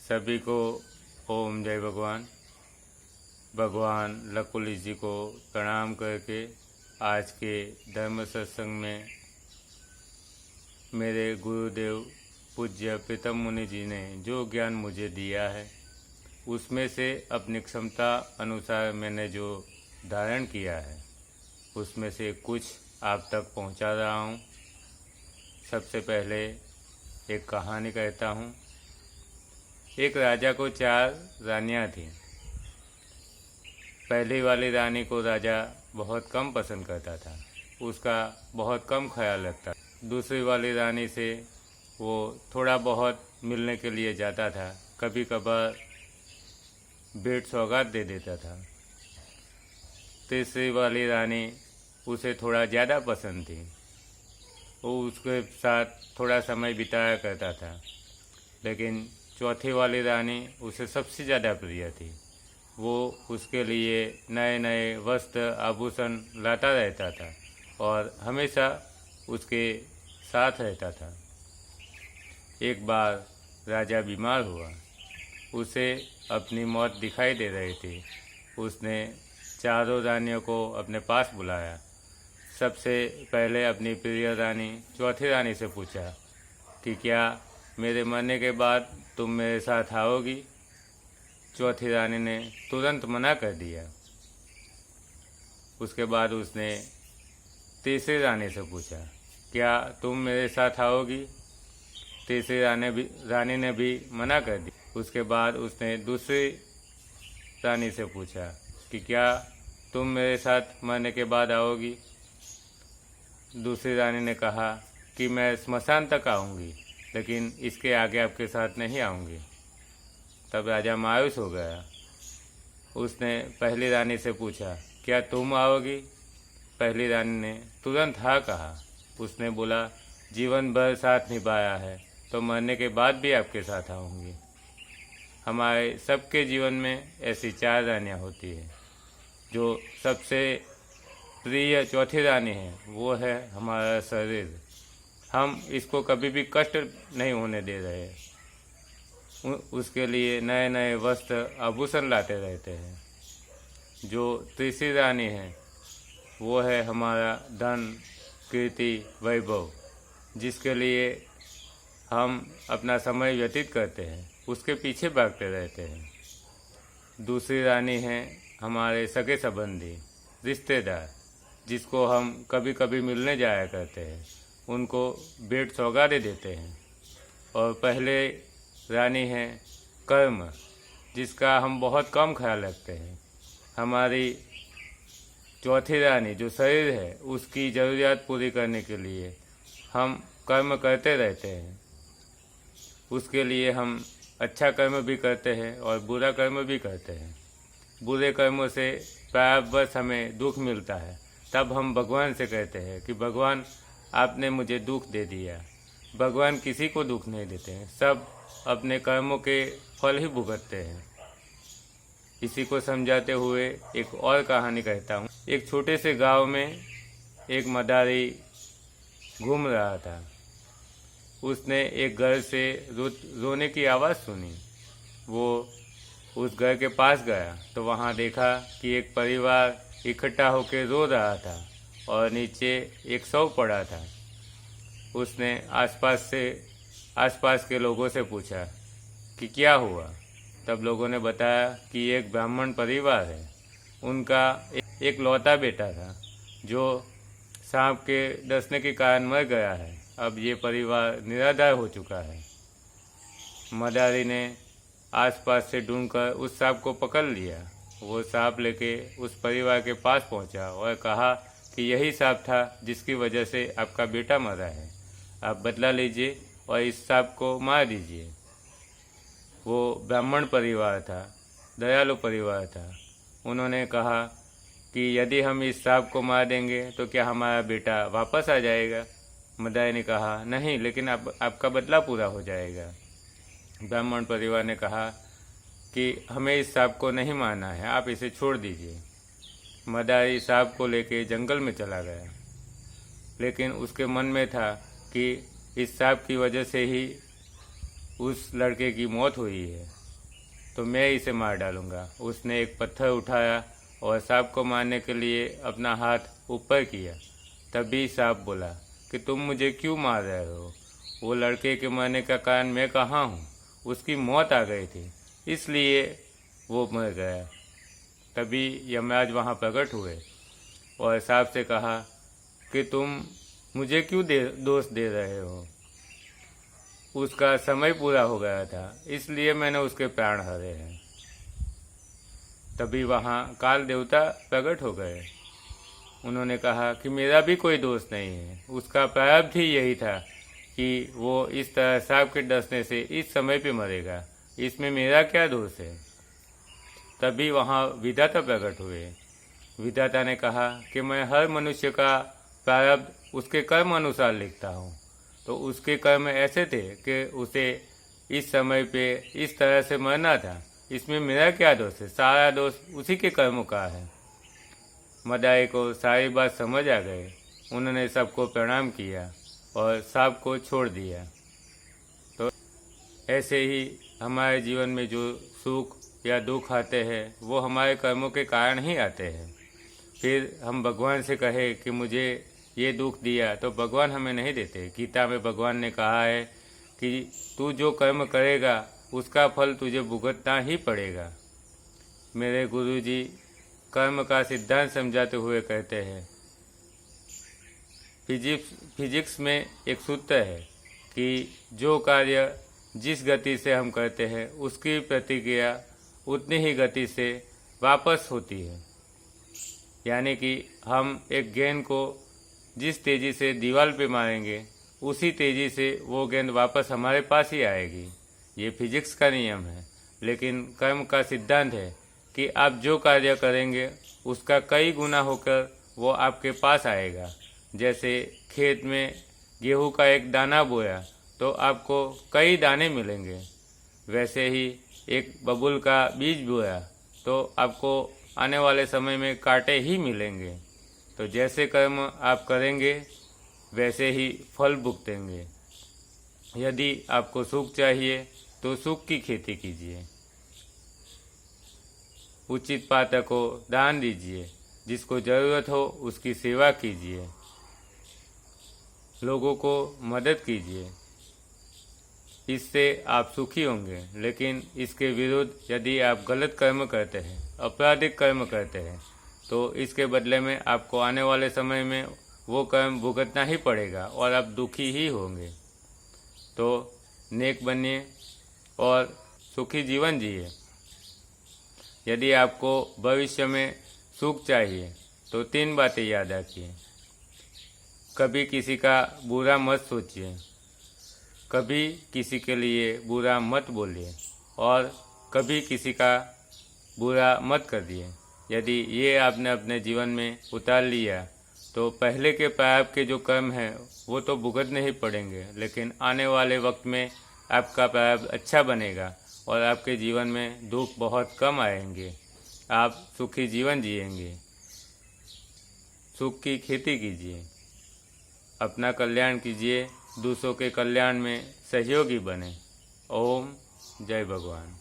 सभी को ओम जय भगवान। भगवान लकुलिश जी को प्रणाम करके आज के धर्म सत्संग में मेरे गुरुदेव पूज्य प्रीतम मुनि जी ने जो ज्ञान मुझे दिया है उसमें से अपनी क्षमता अनुसार मैंने जो धारण किया है उसमें से कुछ आप तक पहुंचा रहा हूं। सबसे पहले एक कहानी कहता हूं। एक राजा को 4 रानियां थीं। पहली वाली रानी को राजा बहुत कम पसंद करता था, उसका बहुत कम ख्याल रखता। दूसरी वाली रानी से वो थोड़ा बहुत मिलने के लिए जाता था, कभी कभार भेंट सौगात दे देता था। तीसरी वाली रानी उसे थोड़ा ज़्यादा पसंद थी, वो उसके साथ थोड़ा समय बिताया करता था। लेकिन चौथी वाली रानी उसे सबसे ज़्यादा प्रिय थी। वो उसके लिए नए नए वस्त्र आभूषण लाता रहता था और हमेशा उसके साथ रहता था। एक बार राजा बीमार हुआ, उसे अपनी मौत दिखाई दे रही थी। उसने चारों रानियों को अपने पास बुलाया। सबसे पहले अपनी प्रिय रानी चौथी रानी से पूछा कि क्या मेरे मरने के बाद तुम मेरे साथ आओगी? चौथी रानी ने तुरंत मना कर दिया। उसके बाद उसने तीसरी रानी से पूछा, क्या तुम मेरे साथ आओगी? तीसरी रानी ने भी मना कर दी। उसके बाद उसने दूसरी रानी से पूछा कि क्या तुम मेरे साथ मरने के बाद आओगी? दूसरी रानी ने कहा कि मैं स्मशान तक आऊँगी, लेकिन इसके आगे आपके साथ नहीं आऊँगी। तब राजा मायूस हो गया। उसने पहली रानी से पूछा, क्या तुम आओगी? पहली रानी ने तुरंत हाँ कहा। उसने बोला, जीवन भर साथ निभाया है तो मरने के बाद भी आपके साथ आऊँगी। हमारे सबके जीवन में ऐसी 4 रानियाँ होती हैं। जो सबसे प्रिय चौथी रानी है वो है हमारा शरीर। हम इसको कभी भी कष्ट नहीं होने दे रहे। उसके लिए नए नए वस्त्र आभूषण लाते रहते हैं। जो तीसरी रानी है वो है हमारा धन, कीर्ति, वैभव, जिसके लिए हम अपना समय व्यतीत करते हैं, उसके पीछे भागते रहते हैं। दूसरी रानी है हमारे सगे संबंधी, रिश्तेदार, जिसको हम कभी कभी मिलने जाया करते हैं, उनको भेंट सौगातें देते हैं। और पहले रानी है कर्म, जिसका हम बहुत कम ख्याल रखते हैं। हमारी चौथी रानी जो शरीर है उसकी ज़रूरियात पूरी करने के लिए हम कर्म करते रहते हैं। उसके लिए हम अच्छा कर्म भी करते हैं और बुरा कर्म भी करते हैं। बुरे कर्मों से प्रायः हमें दुख मिलता है। तब हम भगवान से कहते हैं कि भगवान आपने मुझे दुख दे दिया। भगवान किसी को दुख नहीं देते हैं, सब अपने कर्मों के फल ही भुगतते हैं। इसी को समझाते हुए एक और कहानी कहता हूँ। एक छोटे से गांव में एक मदारी घूम रहा था। उसने एक घर से रोने की आवाज़ सुनी। वो उस घर के पास गया तो वहाँ देखा कि एक परिवार इकट्ठा होकर रो रहा था और नीचे एक शव पड़ा था। उसने आसपास के लोगों से पूछा कि क्या हुआ। तब लोगों ने बताया कि एक ब्राह्मण परिवार है, उनका एक लौता बेटा था जो सांप के डसने के कारण मर गया है। अब ये परिवार निराधार हो चुका है। मदारी ने आसपास से ढूंढकर उस सांप को पकड़ लिया। वो सांप लेके उस परिवार के पास पहुंचा और कहा कि यही सांप था जिसकी वजह से आपका बेटा मरा है। आप बदला लीजिए और इस सांप को मार दीजिए। वो ब्राह्मण परिवार था, दयालु परिवार था। उन्होंने कहा कि यदि हम इस सांप को मार देंगे तो क्या हमारा बेटा वापस आ जाएगा? मदारी ने कहा, नहीं, लेकिन आपका बदला पूरा हो जाएगा। ब्राह्मण परिवार ने कहा कि हमें इस सांप को नहीं मारना है, आप इसे छोड़ दीजिए। मदारी सांप को लेके जंगल में चला गया, लेकिन उसके मन में था कि इस सांप की वजह से ही उस लड़के की मौत हुई है तो मैं इसे मार डालूंगा। उसने एक पत्थर उठाया और सांप को मारने के लिए अपना हाथ ऊपर किया। तभी सांप बोला कि तुम मुझे क्यों मार रहे हो? वो लड़के के मरने का कारण मैं कहाँ हूँ? उसकी मौत आ गई थी इसलिए वो मर गया। तभी यमराज वहाँ प्रकट हुए और सांप से कहा कि तुम मुझे क्यों दोष दे रहे हो? उसका समय पूरा हो गया था इसलिए मैंने उसके प्राण हरे हैं। तभी वहाँ काल देवता प्रकट हो गए। उन्होंने कहा कि मेरा भी कोई दोष नहीं है, उसका प्रारब्ध ही यही था कि वो इस तरह सांप के डसने से इस समय पे मरेगा, इसमें मेरा क्या दोष है? तभी वहाँ विधाता प्रकट हुए। विधाता ने कहा कि मैं हर मनुष्य का प्रारब्ध उसके कर्म अनुसार लिखता हूँ। तो उसके कर्म ऐसे थे कि उसे इस समय पे इस तरह से मरना था, इसमें मेरा क्या दोष है? सारा दोष उसी के कर्मों का है। मदाई को सारी बात समझ आ गई। उन्होंने सबको प्रणाम किया और सांप को छोड़ दिया। तो ऐसे ही हमारे जीवन में जो सुख या दुख आते हैं वो हमारे कर्मों के कारण ही आते हैं। फिर हम भगवान से कहे कि मुझे ये दुख दिया तो भगवान हमें नहीं देते। गीता में भगवान ने कहा है कि तू जो कर्म करेगा उसका फल तुझे भुगतना ही पड़ेगा। मेरे गुरुजी कर्म का सिद्धांत समझाते हुए कहते हैं, फिजिक्स में एक सूत्र है कि जो कार्य जिस गति से हम करते हैं उसकी प्रतिक्रिया उतनी ही गति से वापस होती है। यानी कि हम एक गेंद को जिस तेज़ी से दीवार पे मारेंगे उसी तेज़ी से वो गेंद वापस हमारे पास ही आएगी। ये फिजिक्स का नियम है। लेकिन कर्म का सिद्धांत है कि आप जो कार्य करेंगे उसका कई गुना होकर वो आपके पास आएगा। जैसे खेत में गेहूं का एक दाना बोया तो आपको कई दाने मिलेंगे, वैसे ही एक बबूल का बीज बोया तो आपको आने वाले समय में कांटे ही मिलेंगे। तो जैसे कर्म आप करेंगे वैसे ही फल भुगतेंगे। यदि आपको सुख चाहिए तो सुख की खेती कीजिए, उचित पात्र को दान दीजिए, जिसको ज़रूरत हो उसकी सेवा कीजिए, लोगों को मदद कीजिए। इससे आप सुखी होंगे। लेकिन इसके विरुद्ध यदि आप गलत कर्म करते हैं, आपराधिक कर्म करते हैं, तो इसके बदले में आपको आने वाले समय में वो कर्म भुगतना ही पड़ेगा और आप दुखी ही होंगे। तो नेक बनिए और सुखी जीवन जिए। यदि आपको भविष्य में सुख चाहिए तो 3 बातें याद रखिए। कभी किसी का बुरा मत सोचिए, कभी किसी के लिए बुरा मत बोलिए और कभी किसी का बुरा मत करिए। यदि ये आपने अपने जीवन में उतार लिया तो पहले के प्रारब्ध के जो कर्म हैं वो तो भुगतने ही पड़ेंगे, लेकिन आने वाले वक्त में आपका प्रारब्ध अच्छा बनेगा और आपके जीवन में दुख बहुत कम आएंगे। आप सुखी जीवन जिएंगे। सुख की खेती कीजिए, अपना कल्याण कीजिए, दूसरों के कल्याण में सहयोगी बने। ओम जय भगवान।